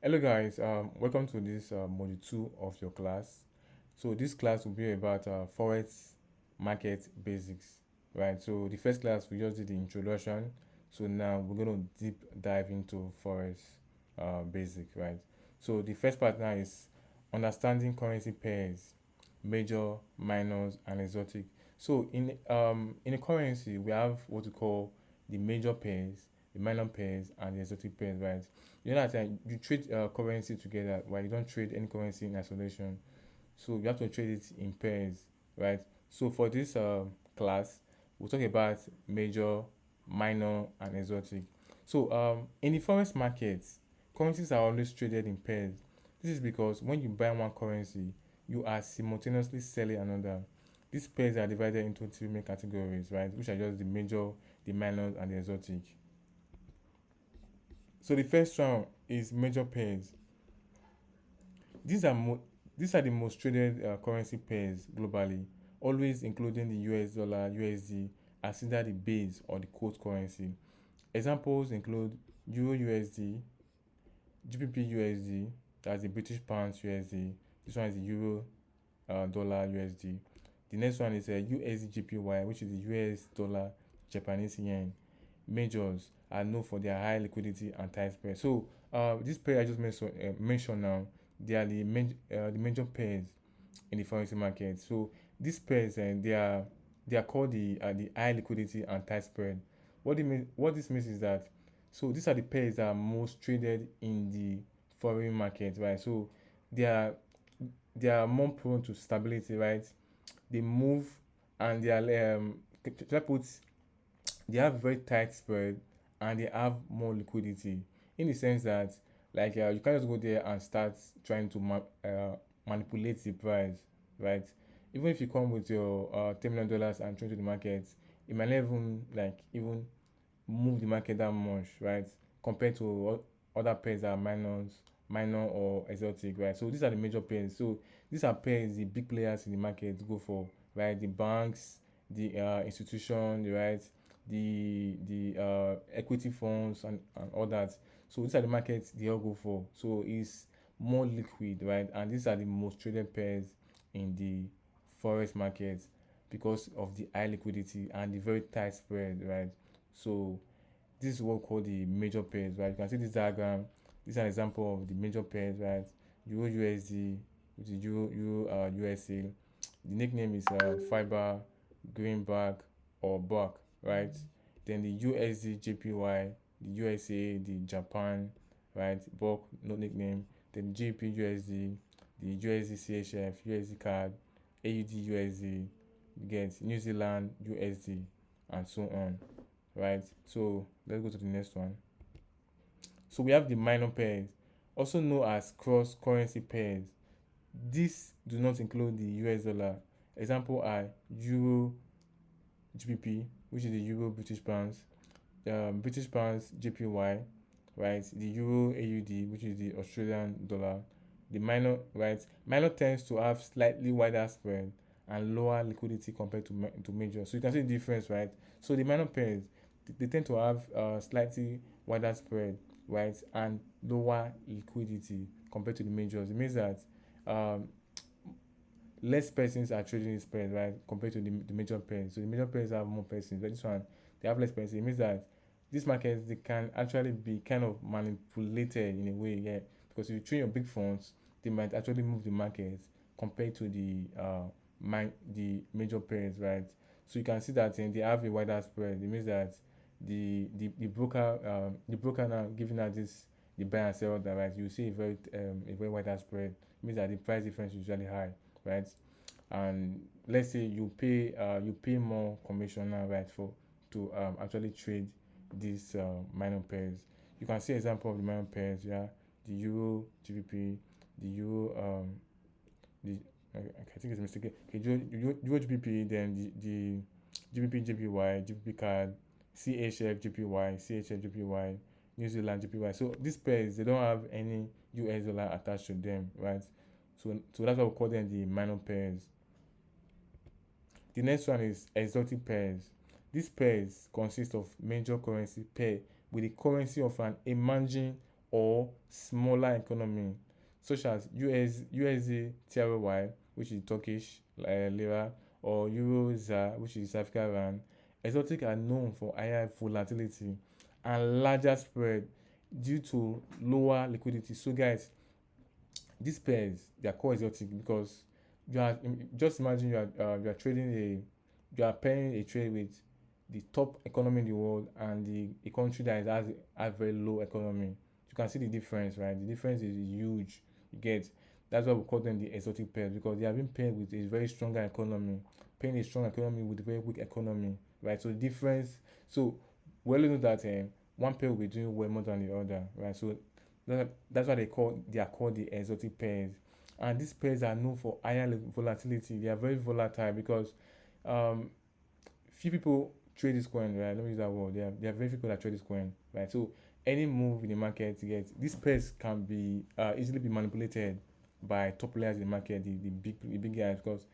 Hello guys, welcome to this module 2 of your class. So this class will be about Forex market basics, right? So the first class we just did the introduction. So now we're going to deep dive into Forex basic, right? So the first part now is understanding currency pairs, major, minors, and exotic. So in a currency we have what we call the major pairs, the minor pairs, and the exotic pairs, right? You know that you trade currency together, while you don't trade any currency in isolation. So you have to trade it in pairs, right? So for this class, we'll talk about major, minor, and exotic. So in the forex markets, currencies are always traded in pairs. This is because when you buy one currency, you are simultaneously selling another. These pairs are divided into three main categories, right? Which are just the major, the minor, and the exotic. So the first one is major pairs. These are mo- these are the most traded currency pairs globally, always including the US dollar, USD, as either the base or the quote currency. Examples include Euro USD, GBP USD, that's the British Pounds USD. This one is the Euro dollar USD. The next one is USD JPY, which is the US dollar Japanese yen. Majors are known for their high liquidity and tight spread. So this pair I just mentioned now, they are the major pairs in the forex market. So these pairs they are called the high liquidity and tight spread. What this means is that so these are the pairs that are most traded in the foreign market, right? So they are they are more prone to stability, right? They move and they are should I put they have very tight spread and they have more liquidity in the sense that you can't just go there and start trying to manipulate the price, right? Even if you come with your $10 million and throw to the market, it might not even move the market that much, right? Compared to other pairs that are minor or exotic, right? So these are the major pairs. So these are pairs the big players in the market go for, right? The banks, the institution, right? The equity funds and all that. So these are the markets they all go for. So it's more liquid, right? And these are the most traded pairs in the forex market because of the high liquidity and the very tight spread, right? So this is what we call the major pairs, right? You can see this diagram. This is an example of the major pairs, right? Euro USD, which is Euro USA. The nickname is fiber, greenback, or buck, right? Then the USD JPY, the USA, the Japan, right? Buck, no nickname. Then GP USD, the USD CHF, USD card, AUD USD, you get New Zealand USD, and so on, right? So let's go to the next one. So we have the minor pairs, also known as cross currency pairs. These do not include the US dollar. Example are Euro GBP, which is the Euro British Pounds, British Pounds JPY, right? The Euro AUD, which is the Australian dollar. The minor, right? Minor tends to have slightly wider spread and lower liquidity compared to major. So you can see the difference, right? So the minor pairs they tend to have slightly wider spread, right, and lower liquidity compared to the majors. It means that um, less persons are trading this pairs, right, compared to the major pairs. So the major pairs have more persons, but this one they have less persons. It means that these markets they can actually be kind of manipulated in a way, yeah. Because if you train your big funds, they might actually move the market compared to the major pairs, right? So you can see that they have a wider spread. It means that the broker now giving out this the buy and sell order, right? You see a very wider spread. It means that the price difference is usually high, right? And let's say you pay more commission now, right, for to actually trade these minor pairs. You can see example of the minor pairs, yeah. The Euro GBP, the Euro the I think it's a mistake. Okay, Euro GBP, then the GBP JPY, GBP card, CHF JPY, CHF JPY, New Zealand JPY. So these pairs they don't have any US dollar attached to them, right? So that's why we call them the minor pairs. The next one is exotic pairs. These pairs consist of major currency pair with the currency of an emerging or smaller economy, such as USD TRY, which is Turkish lira, or Euro ZAR, which is South African rand. Exotic are known for higher volatility and larger spread due to lower liquidity. So guys, these pairs they are called exotic because you are just imagine you are trading you are pairing a trade with the top economy in the world and a country that has very low economy. You can see the difference, right? The difference is huge. You get that's why we call them the exotic pairs because they have been paired with a very stronger economy, pairing a strong economy with a very weak economy, right? So the difference. So we all know that one pair will be doing well more than the other, right? So that's why they are called the exotic pairs. And these pairs are known for higher volatility. They are very volatile because um, few people trade this coin, right? Let me use that word. There are very few people that trade this coin, right? So any move in the market to get these pairs can be easily be manipulated by top players in the market, the big guys, because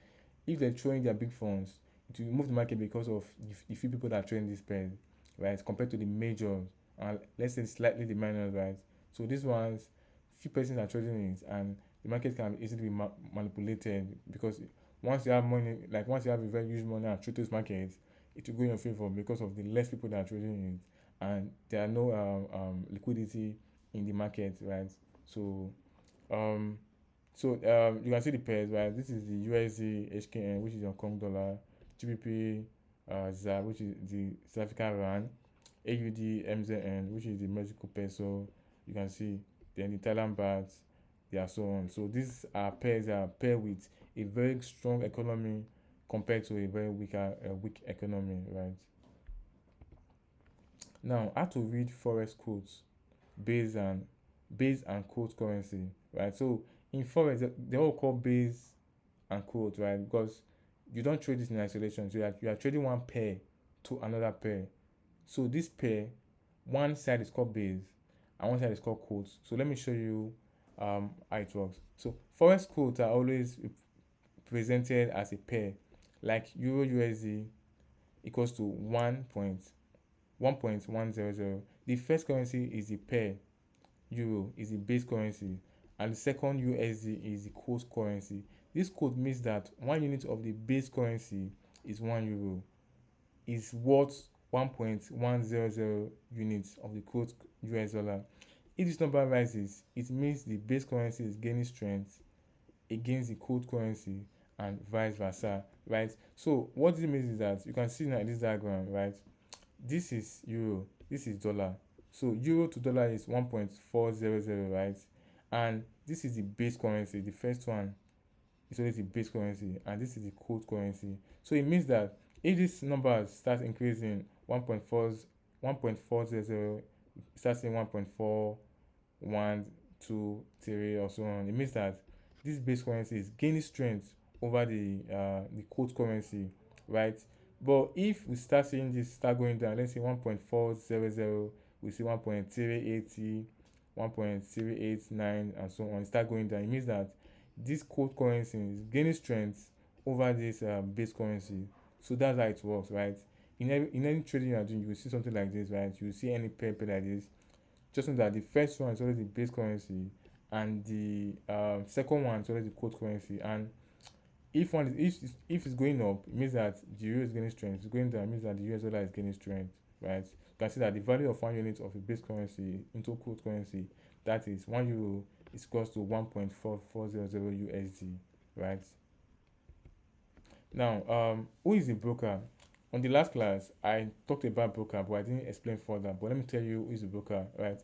if they're throwing their big funds, it will move the market because of the few people that are trading this pairs, right? Compared to the majors and let's say slightly the minors, right? So these ones, few persons are trading it, and the market can easily be manipulated because once you have money, like once you have a very huge money and trade those markets, it will go in your favor because of the less people that are trading it, and there are no liquidity in the market, right? So um, you can see the pairs, right? This is the USD HKN, which is Hong Kong dollar, GBP ZAR, which is the South African rand, AUD MZN, which is the Mexico peso. You can see then the Thailand baht, they are so on. So these are pairs that are paired with a very strong economy compared to a very weak economy, right? Now, how to read forex quotes based on base and quote currency, right? So in forex, they all call base and quote, right? Because you don't trade this in isolation. So you are trading one pair to another pair. So this pair, one side is called base and one side is called quotes. So let me show you how it works. So forex quotes are always presented as a pair, like Euro USD equals to 1.100. The first currency is the pair, Euro is the base currency, and the second USD is the quote currency. This quote means that 1 unit of the base currency is €1 is worth 1.100 units of the quote US dollar. If this number rises, it means the base currency is gaining strength against the quote currency and vice versa, right? So what this means is that you can see now in this diagram, right? This is euro, this is dollar. So euro to dollar is 1.400, right? And this is the base currency. The first one is always the base currency, and this is the quote currency. So it means that if this number starts increasing 1.400, starts in 1.412 or so on, it means that this base currency is gaining strength over the quote currency, right? But if we start seeing this start going down, let's say 1.400, we see 1.380, 1.389, and so on, start going down. It means that this quote currency is gaining strength over this base currency. So that's how it works, right? In any trading you are doing, you will see something like this, right? You will see any pair like this. Just know that the first one is always the base currency, and the second one is always the quote currency. And if it's going up, it means that the euro is gaining strength. If it's going down, it means that the US dollar is gaining strength, right? You can see that the value of 1 unit of a base currency into quote currency, that is €1 is equals to 1.4400 USD, right? Now, who is a broker? On the last class, I talked about broker, but I didn't explain further. But let me tell you who is a broker, right?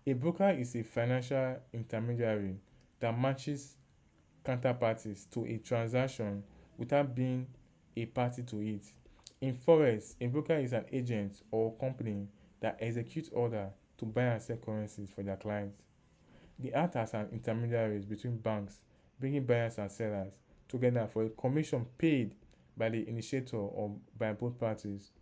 A broker is a financial intermediary that matches counterparties to a transaction without being a party to it. In Forex, a broker is an agent or company that executes order to buy and sell currencies for their clients. They act as an intermediaries between banks, bringing buyers and sellers together for a commission paid by the initiator or by both parties.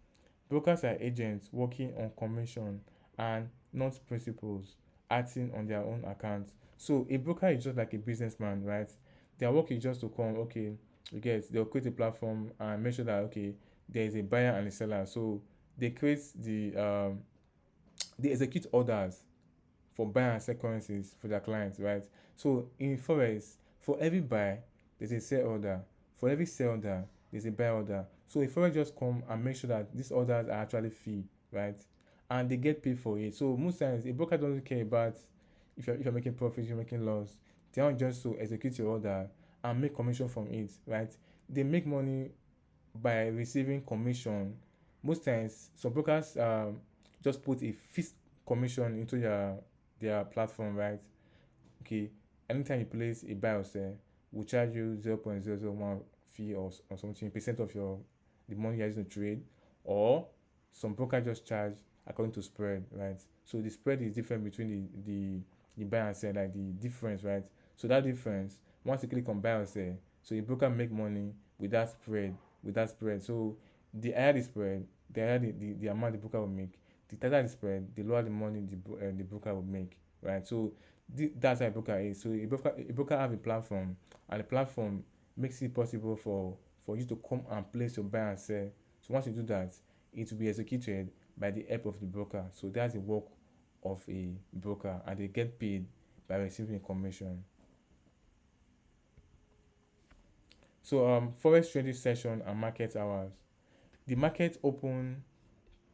Brokers are agents working on commission and not principals, acting on their own account. So a broker is just like a businessman, right? Their work is just to come, okay, you get they'll create a platform and make sure that okay, there is a buyer and a seller. So they create they execute orders for buy and sell currencies for their clients, right? So in Forex, for every buy, there's a sell order. For every sell order, there's a buy order. So if Forex just come and make sure that these orders are actually fee, right? And they get paid for it. So most times a broker doesn't care about if you're making profits, you're making loss. They want just to execute your order and make commission from it, right? They make money by receiving commission. Most times some brokers just put a fixed commission into their platform, right? Okay, anytime you place a buy or sell, we charge you 0.001 fee or something percent of your the money you're using to trade, or some broker just charge according to spread, right? So the spread is different between the buy and sell, like the difference, right? So that difference, once you click on buy or sell, so the broker make money with that spread. So the higher the spread, the higher the amount the broker will make. The tighter the spread, the lower the money the broker will make, right? So that's how a broker is. So a broker have a platform, and the platform makes it possible for you to come and place your buy and sell. So once you do that, it will be executed by the help of the broker. So that's the work of a broker, and they get paid by receiving a commission. So forex trading session and market hours. The market open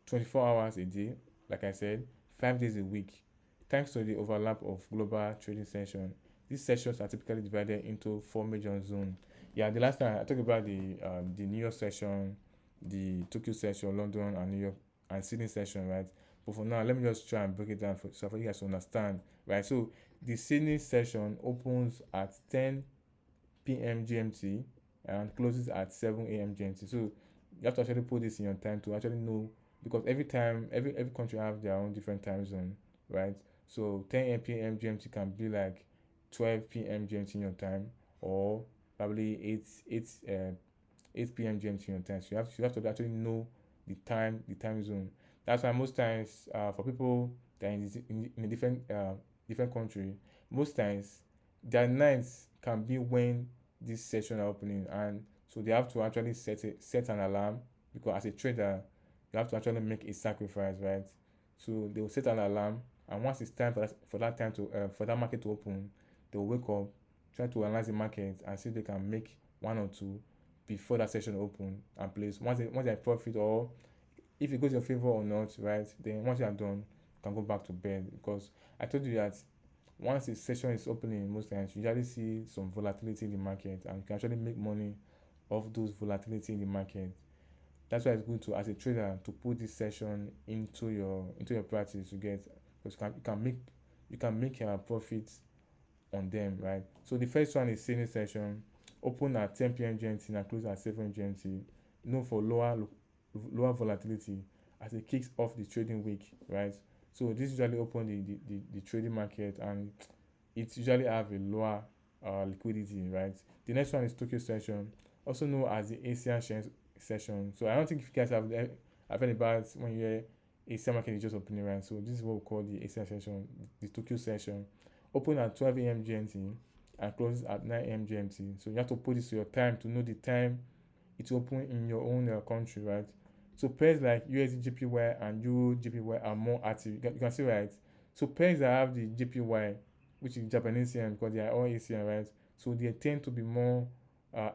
24 hours a day, like I said, 5 days a week. Thanks to the overlap of global trading session, these sessions are typically divided into four major zones. Yeah, the last time I talked about the New York session, the Tokyo session, London and New York and Sydney session, right? But for now, let me just try and break it down so for you guys to understand, right? So the Sydney session opens at 10 p.m. GMT and closes at 7 a.m. GMT. So you have to actually put this in your time to actually know, because every time every country have their own different time zone, right? So 10 p.m. GMT can be like 12 p.m. GMT in your time, or probably 8 p.m. GMT in your time. So you have to actually know the time zone. That's why most times for people that are in a different country, most times their nights can be when this session are opening, and so they have to actually set an alarm, because as a trader you have to actually make a sacrifice, right? So they will set an alarm, and once it's time for that market to open, they will wake up, try to analyze the market and see if they can make one or two before that session open and place. Once they profit, or if it goes in your favor or not, right? Then once you are done, you can go back to bed, because I told you that once the session is opening, most times you usually see some volatility in the market, and you can actually make money off those volatility in the market. That's why it's good to, as a trader, to put this session into your practice. You get, because you can make your profits on them, right? So the first one is sailing session, open at 10 p.m. GMT and close at 7 GMT. Known for lower volatility, as it kicks off the trading week, right? So this usually open the trading market, and it usually have a lower liquidity, right? The next one is Tokyo session, also known as the Asian session. So I don't think if you guys have heard about when you hear Asian market is just opening, right? So this is what we call the Asian session, the Tokyo session. Open at 12 a.m. GMT and closes at 9 a.m. GMT. So you have to put this to your time to know the time it open in your own country, right? So pairs like USD JPY and Euro JPY are more active. You can see, right? So pairs that have the JPY, which is Japanese yen, because they are all Asian, right? So they tend to be more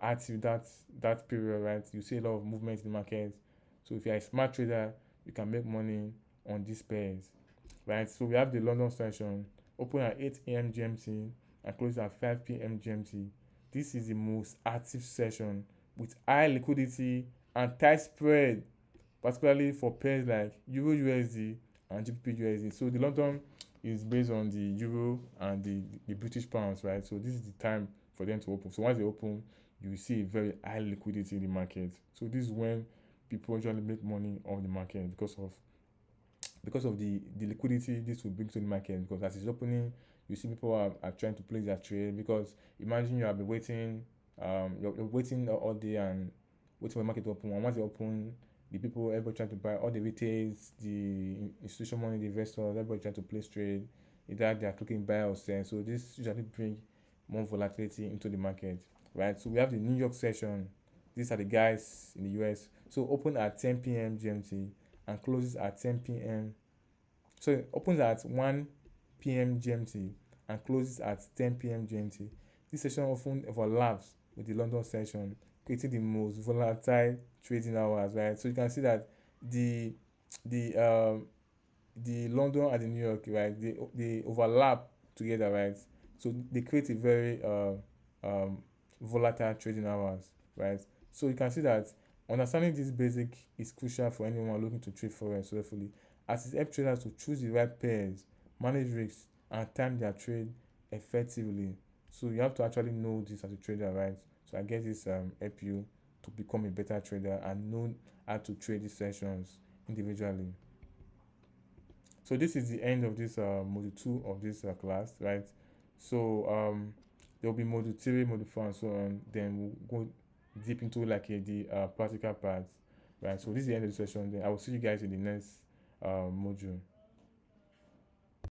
active that period, right? You see a lot of movement in the market. So if you're a smart trader, you can make money on these pairs, right? So we have the London session, open at 8 a.m. GMT and close at 5 p.m. GMT. This is the most active session with high liquidity and tight spread, particularly for pairs like Euro USD and GBP USD. So the London is based on the Euro and the British pounds, right? So this is the time for them to open. So once they open, you will see a very high liquidity in the market. So this is when people usually make money on the market, because of the liquidity this will bring to the market. Because as it's opening, you see people are trying to place their trade, because imagine you have been waiting, you're waiting all day and waiting for the market to open, and once they open, the people, everybody trying to buy, all the retails, the institution money, the investors, everybody trying to place trade, either they are clicking buy or sell. So this usually bring more volatility into the market, right? So we have the New York session. These are the guys in the US. So open at 10 p.m. GMT and closes at 10 p.m. So it opens at 1 p.m. GMT and closes at 10 p.m. GMT. This session often overlaps with the London session, creating the most volatile trading hours, right? So you can see that the the um the London and the New York, right? They overlap together, right? So they create a very volatile trading hours, right? So you can see that understanding this basic is crucial for anyone looking to trade forex successfully, as it helps traders to choose the right pairs, manage risks, and time their trade effectively. So you have to actually know this as a trader, right? So I guess this help you to become a better trader and know how to trade these sessions individually. So this is the end of this module 2 of this class, right? So there will be module 3, module 4, and so on. Then we'll go deep into like the practical parts, right? So this is the end of the session. Then I will see you guys in the next module.